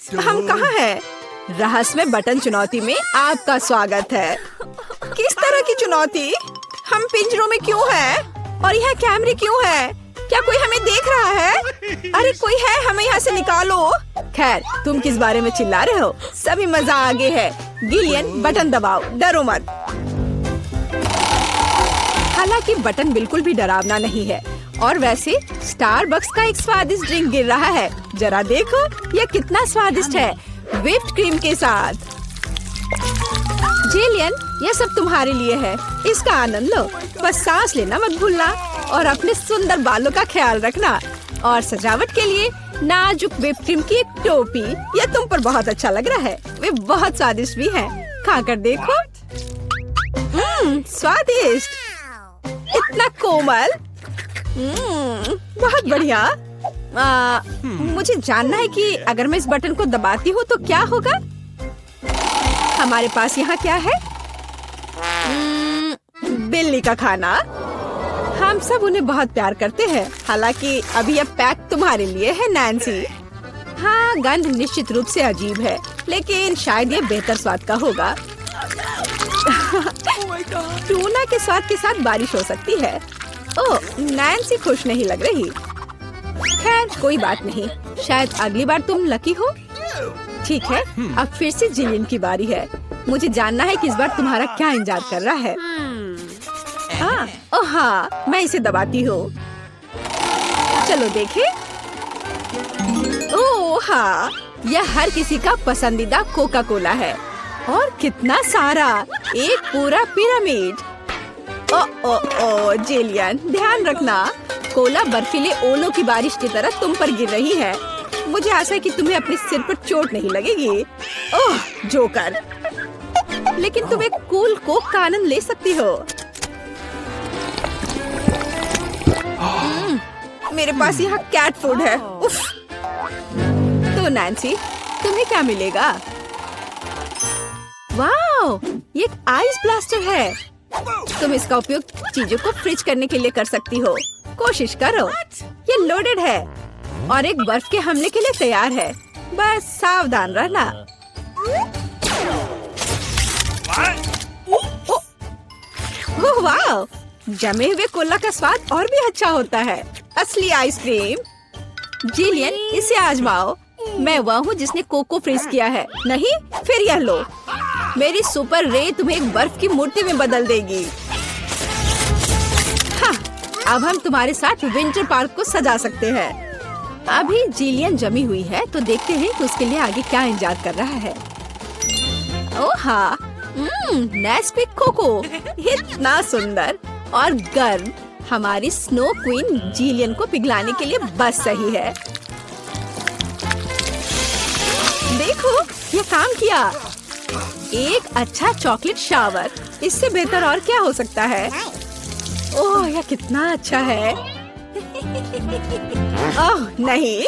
हम कहाँ हैं? रहस्यमय बटन चुनौती में आपका स्वागत है। किस तरह की चुनौती? हम पिंजरों में क्यों हैं? और यहाँ कैमरे क्यों हैं? क्या कोई हमें देख रहा है? अरे कोई है, हमें यहाँ से निकालो। खैर, तुम किस बारे में चिल्ला रहे हो? सभी मजा आगे है। गिलियन, बटन दबाओ, डरो मत। हालांकि बटन बिल्कुल भी डरावना नहीं है। और वैसे स्टारबक्स का एक स्वादिष्ट ड्रिंक गिर रहा है। जरा देखो, यह कितना स्वादिष्ट है, व्हिप्ड क्रीम के साथ। जिलियन, यह सब तुम्हारे लिए है, इसका आनंद लो। बस सांस लेना मत भूलना और अपने सुंदर बालों का ख्याल रखना। और सजावट के लिए नाजुक व्हिप्ड क्रीम की एक टोपी, यह तुम पर बहुत अच्छा लग रहा है। वे बहुत स्वादिष्ट भी हैं, खाकर देखो। स्वादिष्ट, इतना कोमल। बहुत बढ़िया। मुझे जानना है कि अगर मैं इस बटन को दबाती हूँ तो क्या होगा? हमारे पास यहाँ क्या है? बिल्ली का खाना। हम सब उन्हें बहुत प्यार करते हैं। हालांकि अभी यह पैक तुम्हारे लिए है, नैन्सी। हाँ, गंध निश्चित रूप से अजीब है, लेकिन शायद यह बेहतर स्वाद का होगा। टूना के स्वाद के साथ बारिश हो सकती है। ओह, नैन्सी खुश नहीं लग रही। खैर, कोई बात नहीं, शायद अगली बार तुम लकी हो। ठीक है, अब फिर से जिलियन की बारी है। मुझे जानना है कि इस बार तुम्हारा क्या इंतजार कर रहा है। ओह हाँ, मैं इसे दबाती हूँ। चलो देखें। ओह हाँ, यह हर किसी का पसंदीदा कोका कोला है। और कितना सारा, एक पूरा पिरामिड। ओ जिलियन, ध्यान रखना, कोला बर्फीले ओलों की बारिश की तरह तुम पर गिर रही है। मुझे आशा है कि तुम्हें अपने सिर पर चोट नहीं लगेगी। ओह जोकर, लेकिन तुम एक कूल कोक का आनंद ले सकती हो। मेरे पास यहाँ कैट फूड है। उफ। तो नैन्सी, तुम्हें क्या मिलेगा? वाओ, ये एक आइस ब्लास्टर है। तुम इसका उपयोग चीजों को फ्रीज करने के लिए कर सकती हो। कोशिश करो। ये लोडेड है और एक बर्फ के हमले के लिए तैयार है। बस सावधान रहना। ओह वाह, जमे हुए कोला का स्वाद और भी अच्छा होता है। असली आइसक्रीम। जिलियन, इसे आजमाओ। मैं वह हूँ जिसने कोको फ्रीज किया है। नहीं, फिर यह लो। मेरी सुपर रे तुम्हें एक बर्फ की मूर्ति में बदल देगी। हाँ, अब हम तुम्हारे साथ विंटर पार्क को सजा सकते हैं। अभी जिलियन जमी हुई है, तो देखते हैं कि उसके लिए आगे क्या इंतजार कर रहा है। ओह हाँ, नेस्क्विक कोको, इतना सुंदर और गर्म। हमारी स्नो क्वीन जिलियन को पिघलाने के लिए बस सही है। देखो, ये काम किया। एक अच्छा चॉकलेट शावर, इससे बेहतर और क्या हो सकता है? ओह, यह कितना अच्छा है। ओह नहीं,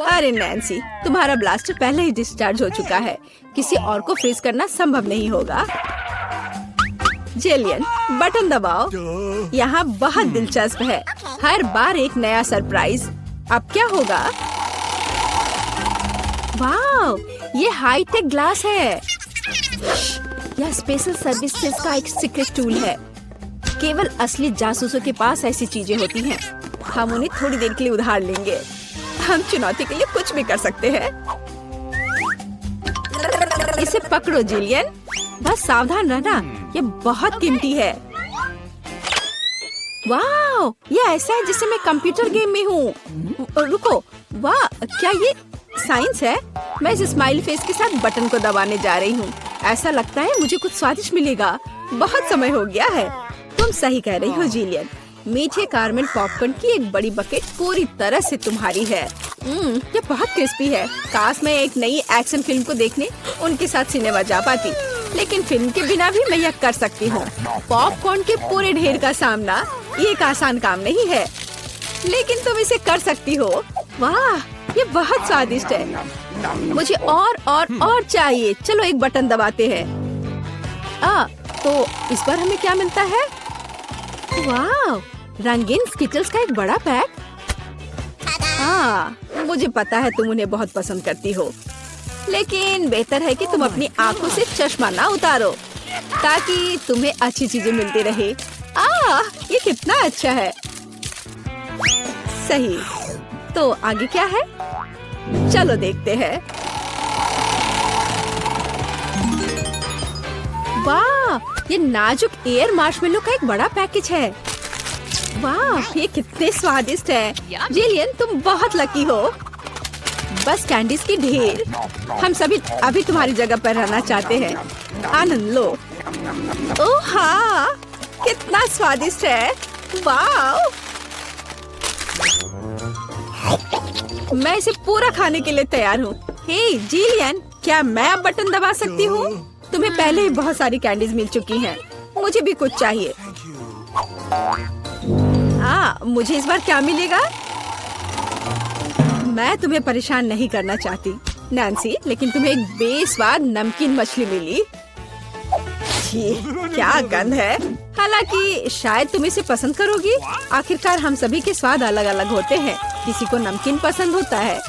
अरे नैन्सी, तुम्हारा ब्लास्टर पहले ही डिस्चार्ज हो चुका है। किसी और को फ्रीज करना संभव नहीं होगा। जिलियन, बटन दबाओ। यहाँ बहुत दिलचस्प है, हर बार एक नया सरप्राइज। अब क्या होगा? वाओ, ये हाईटेक ग्लास है। यह स्पेशल सर्विसेज का एक सीक्रेट टूल है। केवल असली जासूसों के पास ऐसी चीजें होती हैं। हम उन्हें थोड़ी देर के लिए उधार लेंगे। हम चुनौती के लिए कुछ भी कर सकते हैं। इसे पकड़ो जिलियन, बस सावधान रहना, ये बहुत कीमती है। वाह, ये ऐसा है जैसे मैं कंप्यूटर गेम में हूँ। रुको, वाह, क्या ये साइंस है? मैं इस स्माइल फेस के साथ बटन को दबाने जा रही हूँ। ऐसा लगता है मुझे कुछ स्वादिष्ट मिलेगा। बहुत समय हो गया है। तुम सही कह रही हो जिलियन। मीठे कारमेल पॉपकॉर्न की एक बड़ी बकेट पूरी तरह से तुम्हारी है। ये बहुत क्रिस्पी है। काश मैं एक नई एक्शन फिल्म को देखने उनके साथ सिनेमा जा पाती, लेकिन फिल्म के बिना भी मैं यह कर सकती हूँ। पॉपकॉर्न के पूरे ढेर का सामना ये एक आसान काम नहीं है, लेकिन तुम इसे कर सकती हो। वाह, ये बहुत स्वादिष्ट है। मुझे और चाहिए। चलो एक बटन दबाते हैं। तो इस बार हमें क्या मिलता है? वाह, रंगीन स्किटल्स का एक बड़ा पैक। मुझे पता है तुम उन्हें बहुत पसंद करती हो, लेकिन बेहतर है कि तुम अपनी आंखों से चश्मा ना उतारो ताकि तुम्हें अच्छी चीजें मिलती रहे। ये कितना अच्छा है। सही, तो आगे क्या है? चलो देखते हैं। वाह, ये नाजुक एयर मार्शमेलो का एक बड़ा पैकेज है। वाह, ये कितने स्वादिष्ट है। जिलियन, तुम बहुत लकी हो। बस कैंडीज की ढेर। हम सभी अभी तुम्हारी जगह पर रहना चाहते हैं। आनंद लो। ओह हाँ, कितना स्वादिष्ट है। वाह, मैं इसे पूरा खाने के लिए तैयार हूँ। हे जिलियन, क्या मैं अब बटन दबा सकती हूँ? तुम्हें पहले ही बहुत सारी कैंडीज मिल चुकी हैं। मुझे भी कुछ चाहिए। मुझे इस बार क्या मिलेगा? मैं तुम्हें परेशान नहीं करना चाहती नैन्सी, लेकिन तुम्हें एक बेस्वाद नमकीन मछली मिली। क्या गंध है। हालांकि शायद तुम इसे पसंद करोगी। आखिरकार हम सभी के स्वाद अलग अलग होते हैं। किसी को नमकीन पसंद होता है।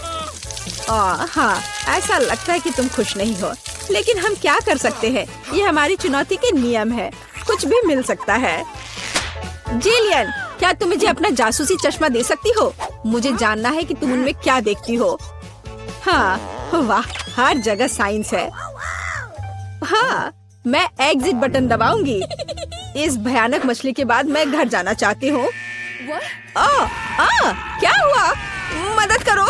हाँ, ऐसा लगता है कि तुम खुश नहीं हो, लेकिन हम क्या कर सकते हैं? ये हमारी चुनौती के नियम है। कुछ भी मिल सकता है। जिलियन, क्या तुम मुझे अपना जासूसी चश्मा दे सकती हो? मुझे जानना है कि तुम उनमें क्या देखती हो। हाँ, वाह, हर जगह साइंस है। हाँ, मैं एग्जिट बटन दबाऊंगी। इस भयानक मछली के बाद मैं घर जाना चाहती हूँ। क्या हुआ? मदद करो,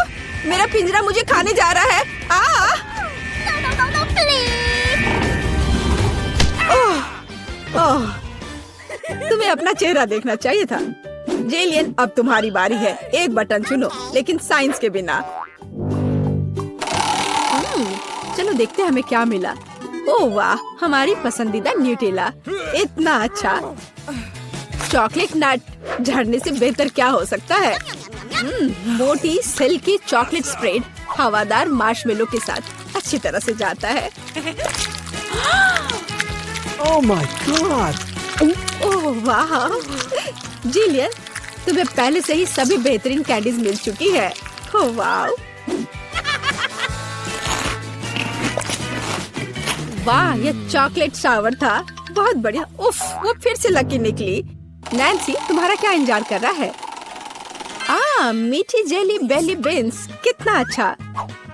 मेरा पिंजरा मुझे खाने जा रहा है। तुम्हें अपना चेहरा देखना चाहिए था। जेलियन, अब तुम्हारी बारी है। एक बटन चुनो, लेकिन साइंस के बिना। चलो देखते हैं हमें क्या मिला। ओह वाह, हमारी पसंदीदा न्यूटेला। इतना अच्छा। चॉकलेट नट झड़ने से बेहतर क्या हो सकता है? मोटी सिल्की चॉकलेट स्प्रेड हवादार मार्शमेलो के साथ अच्छी तरह से जाता है। Oh my God! ओह वाह, जिलियन, तुम्हें पहले से ही सभी बेहतरीन कैंडीज मिल चुकी है। ओह वाह, वाह, ये चॉकलेट शावर था। बहुत बढ़िया। उफ, वो फिर से लकी निकली। नैन्सी, तुम्हारा क्या इंतजार कर रहा है? मीठी जेली बेली बीन्स, कितना अच्छा।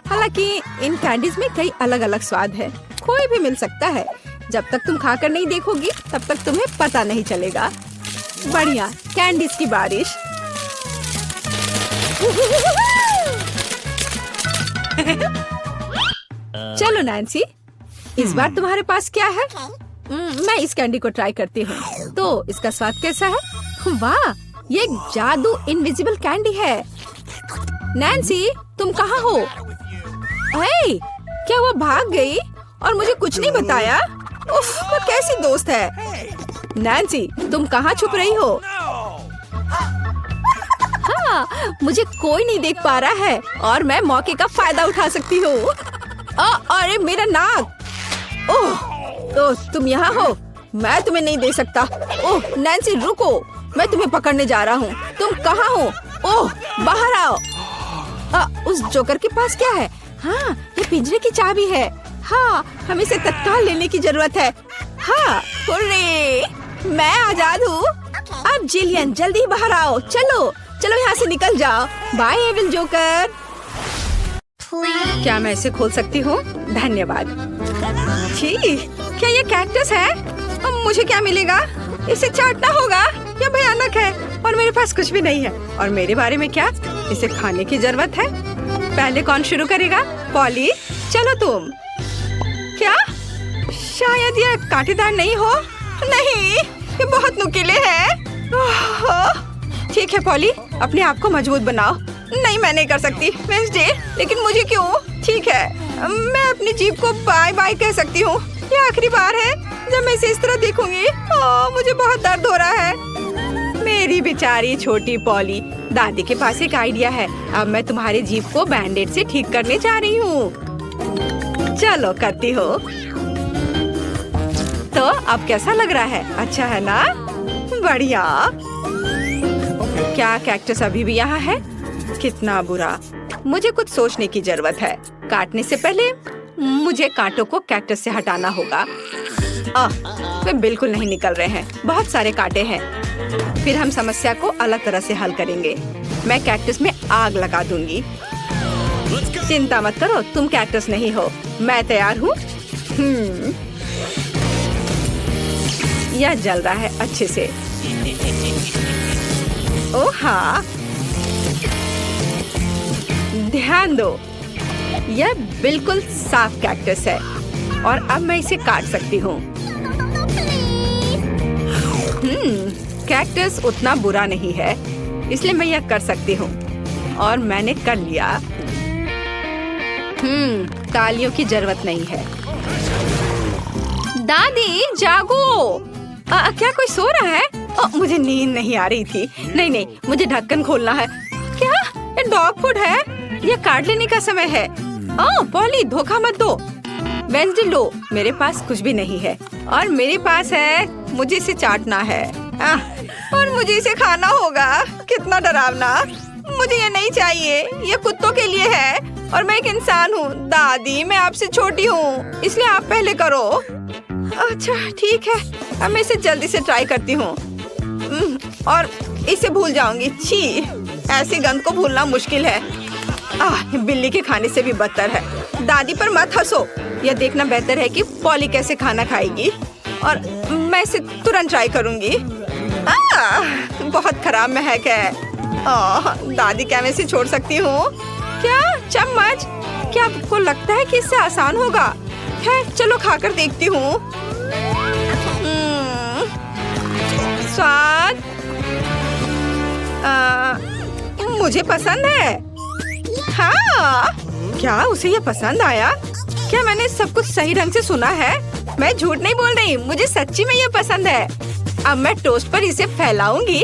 हालांकि इन कैंडीज में कई अलग अलग स्वाद है। कोई भी मिल सकता है। जब तक तुम खाकर नहीं देखोगी, तब तक तुम्हें पता नहीं चलेगा। बढ़िया, कैंडीज की बारिश। चलो नैन्सी, इस बार तुम्हारे पास क्या है? मैं इस कैंडी को ट्राई करती हूँ। तो इसका स्वाद कैसा है? वाह, ये एक जादू इनविजिबल कैंडी है। नैन्सी, तुम कहाँ हो? हे, क्या वो भाग गई और मुझे कुछ नहीं बताया? उफ, वो कैसी दोस्त है। नैन्सी, तुम कहाँ छुप रही हो? हाँ, मुझे कोई नहीं देख पा रहा है और मैं मौके का फायदा उठा सकती हूँ। अरे मेरा नाक। ओह, तुम यहाँ हो? मैं तुम्हें नहीं दे सकता। ओह नैन्सी, रुको, मैं तुम्हें पकड़ने जा रहा हूँ। तुम कहाँ हो? ओह, बाहर आओ। उस जोकर के पास क्या है? हाँ, ये पिंजरे की चाबी है। हाँ, हमें इसे तत्काल लेने की जरूरत है। हाँ, हुर्रे, मैं आजाद हूँ। अब जिलियन, जल्दी बाहर आओ। चलो चलो, यहाँ से निकल जाओ। Bye evil joker. क्या मैं इसे खोल सकती हूँ? धन्यवाद। छी, क्या ये कैक्टस है? अब मुझे क्या मिलेगा? इसे चाटना होगा। यह भयानक है और मेरे पास कुछ भी नहीं है। और मेरे बारे में क्या? इसे खाने की जरूरत है। पहले कौन शुरू करेगा? पॉली, चलो तुम। क्या? शायद ये कांटेदार नहीं हो। नहीं, ये बहुत नुकीले है। ठीक है पॉली, अपने आप को मजबूत बनाओ। नहीं, मैं नहीं कर सकती वेंसडे, लेकिन मुझे क्यों? ठीक है, मैं अपनी जीभ को बाय बाय कह सकती हूँ। ये आखिरी बार है जब मैं इसे इस तरह देखूंगी। मुझे बहुत दर्द हो रहा है। मेरी बेचारी छोटी पॉली, दादी के पास एक आइडिया है। अब मैं तुम्हारी जीभ को बैंडेड से ठीक करने जा रही हूँ। चलो करती हो। तो अब कैसा लग रहा है? अच्छा है ना? बढ़िया। क्या कैक्टस अभी भी यहाँ है? कितना बुरा। मुझे कुछ सोचने की जरूरत है। काटने से पहले मुझे कांटों को कैक्टस से हटाना होगा। वे बिल्कुल नहीं निकल रहे हैं, बहुत सारे कांटे हैं। फिर हम समस्या को अलग तरह से हल करेंगे। मैं कैक्टस में आग लगा दूंगी। चिंता मत करो, तुम कैक्टस नहीं हो, मैं तैयार हूँ। यह जल रहा है अच्छे से। ओह हाँ, ध्यान दो, यह बिल्कुल साफ कैक्टस है और अब मैं इसे काट सकती हूँ। कैक्टस उतना बुरा नहीं है, इसलिए मैं यह कर सकती हूँ और मैंने कर लिया। तालियों की जरूरत नहीं है। दादी जागो। क्या कोई सो रहा है? मुझे नींद नहीं आ रही थी। नहीं, मुझे ढक्कन खोलना है। क्या ये डॉग फूड है? ये काट लेने का समय है। पॉली, धोखा मत दो। वेंसडे लो, मेरे पास कुछ भी नहीं है और मेरे पास है। मुझे इसे चाटना है और मुझे इसे खाना होगा। कितना डरावना। मुझे ये नहीं चाहिए, ये कुत्तों के लिए है और मैं एक इंसान हूँ। दादी, मैं आपसे छोटी हूँ, इसलिए आप पहले करो। अच्छा ठीक है, अब मैं इसे जल्दी से ट्राई करती हूँ और इसे भूल जाऊंगी। छी, ऐसी गंध को भूलना मुश्किल है। बिल्ली के खाने से भी बदतर है। दादी पर मत हंसो। यह देखना बेहतर है कि पॉली कैसे खाना खाएगी और मैं इसे तुरंत ट्राई करूंगी। बहुत खराब महक है। दादी, क्या मैं इसे छोड़ सकती हूँ? क्या चम्मच? क्या आपको लगता है कि इससे आसान होगा? है, चलो खाकर देखती हूँ। स्वाद मुझे पसंद है। हाँ, क्या उसे ये पसंद आया? क्या मैंने सब कुछ सही ढंग से सुना है? मैं झूठ नहीं बोल रही, मुझे सच्ची में ये पसंद है। अब मैं टोस्ट पर इसे फैलाऊंगी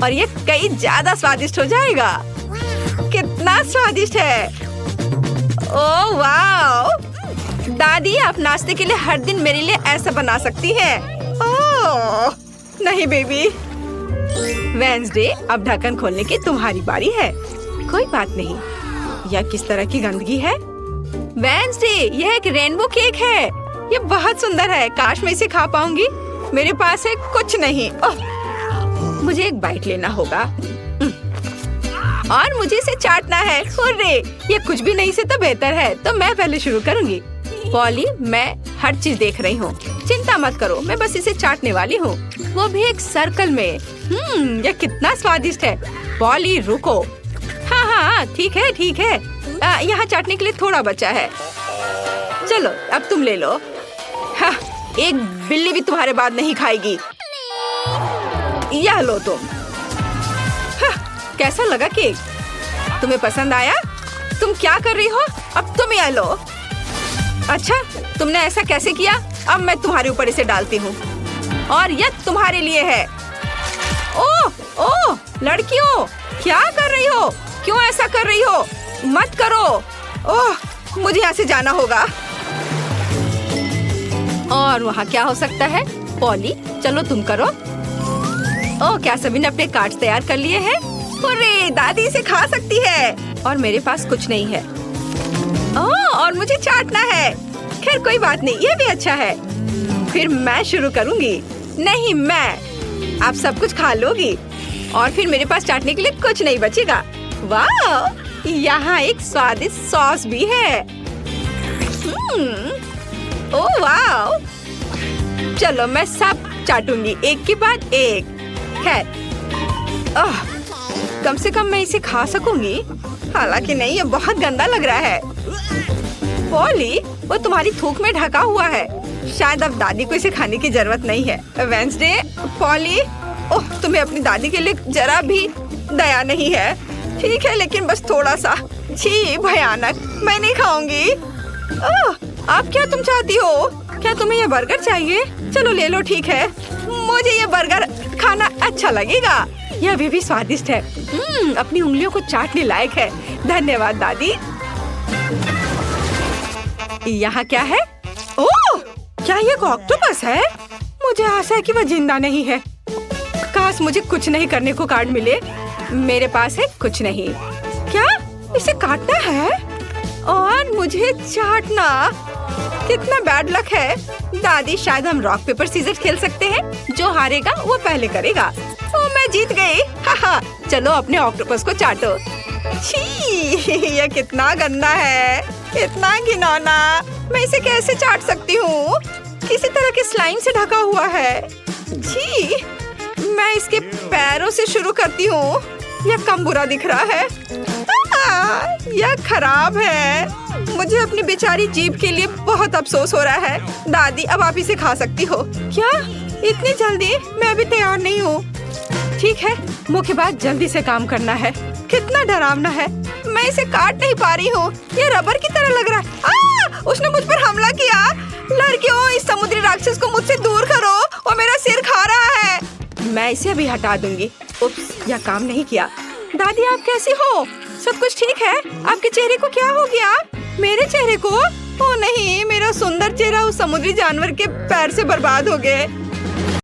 और ये कई ज्यादा स्वादिष्ट हो जाएगा। कितना स्वादिष्ट है। ओह वाह! दादी, आप नाश्ते के लिए हर दिन मेरे लिए ऐसा बना सकती हैं। ओह नहीं बेबी। वेंसडे, अब ढक्कन खोलने की तुम्हारी बारी है। कोई बात नहीं। यह किस तरह की गंदगी है? वेंसडे, यह एक रेनबो केक है। यह बहुत सुंदर है। काश मैं इसे खा पाऊंगी। मेरे पास है कुछ नहीं। मुझे एक बाइट लेना होगा और मुझे इसे चाटना है। हुर्रे, ये कुछ भी नहीं से तो बेहतर है। तो मैं पहले शुरू करूंगी। पॉली, मैं हर चीज देख रही हूँ, चिंता मत करो। मैं बस इसे चाटने वाली हूँ, वो भी एक सर्कल में। यह कितना स्वादिष्ट है। पॉली रुको। हाँ, ठीक है। यहाँ चाटने के लिए थोड़ा बचा है। चलो अब तुम ले लो। हाँ, एक बिल्ली भी तुम्हारे बाद नहीं खाएगी। यह लो तुम। हाँ, कैसा लगा केक? तुम्हें पसंद आया? तुम क्या कर रही हो? अब तुम यह लो। अच्छा, तुमने ऐसा कैसे किया? अब मैं तुम्हारे ऊपर इसे डालती हूँ और यह तुम्हारे लिए है। ओह, लड़कियों, क्या कर रही हो? क्यों ऐसा कर रही हो? मत करो। मुझे यहाँ से जाना होगा। और वहाँ क्या हो सकता है? पॉली, चलो तुम करो। क्या सभी ने अपने कार्ड्स तैयार कर लिए हैं? अरे, दादी इसे खा सकती है और मेरे पास कुछ नहीं है। और मुझे चाटना है। खैर कोई बात नहीं, ये भी अच्छा है। फिर मैं शुरू करूंगी। नहीं, मैं। आप सब कुछ खा लोगी और फिर मेरे पास चाटने के लिए कुछ नहीं बचेगा। वाह, यहाँ एक स्वादिष्ट सॉस भी है। ओह वाह! चलो मैं सब चाटूंगी एक के बाद एक। खैर, कम से कम मैं इसे खा सकूंगी। हालांकि नहीं, ये बहुत गंदा लग रहा है। पॉली, वो तुम्हारी थूक में ढका हुआ है। शायद अब दादी को इसे खाने की जरूरत नहीं है। वेंसडे, पॉली, तुम्हें अपनी दादी के लिए जरा भी दया नहीं है। ठीक है, लेकिन बस थोड़ा सा। छी, भयानक। मैं नहीं खाऊंगी। आप क्या तुम चाहती हो? क्या तुम्हें ये बर्गर चाहिए? चलो ले लो। ठीक है, मुझे ये बर्गर खाना अच्छा लगेगा। यह अभी भी स्वादिष्ट है। अपनी उंगलियों को चाटने लायक है। धन्यवाद दादी। यहाँ क्या है? क्या ये ऑक्टोपस है? मुझे आशा है कि वह जिंदा नहीं है। काश मुझे कुछ नहीं करने को कार्ड मिले। मेरे पास है कुछ नहीं। क्या इसे काटना है और मुझे चाटना। कितना बैड लक है। दादी, शायद हम रॉक पेपर सीजर खेल सकते हैं। जो हारेगा वो पहले करेगा। ओ, मैं जीत गई। हाहा, चलो अपने ऑक्टोपस को चाटो। छी, यह कितना गंदा है, इतना घिनौना। मैं इसे कैसे चाट सकती हूँ? किसी तरह के स्लाइम से ढका हुआ है। छी, मैं इसके पैरों से शुरू करती हूँ। यह कम बुरा दिख रहा है। यह खराब है। मुझे अपनी बेचारी जीभ के लिए बहुत अफसोस हो रहा है। दादी, अब आप इसे खा सकती हो। क्या? इतनी जल्दी? मैं अभी तैयार नहीं हूँ। ठीक है, मुख्य जल्दी से काम करना है। कितना डरावना है। मैं इसे काट नहीं पा रही हूँ। ये रबर की तरह लग रहा है। उसने मुझ पर हमला किया। लड़कियों, इस समुद्री राक्षस को मुझसे दूर करो, वो मेरा सिर खा रहा है। मैं इसे अभी हटा दूंगी। उप्स, यह काम नहीं किया। दादी, आप कैसी हो? सब कुछ ठीक है? आपके चेहरे को क्या हो गया? मेरे चेहरे को? ओ नहीं, मेरा सुंदर चेहरा उस समुद्री जानवर के पैर से बर्बाद हो गए।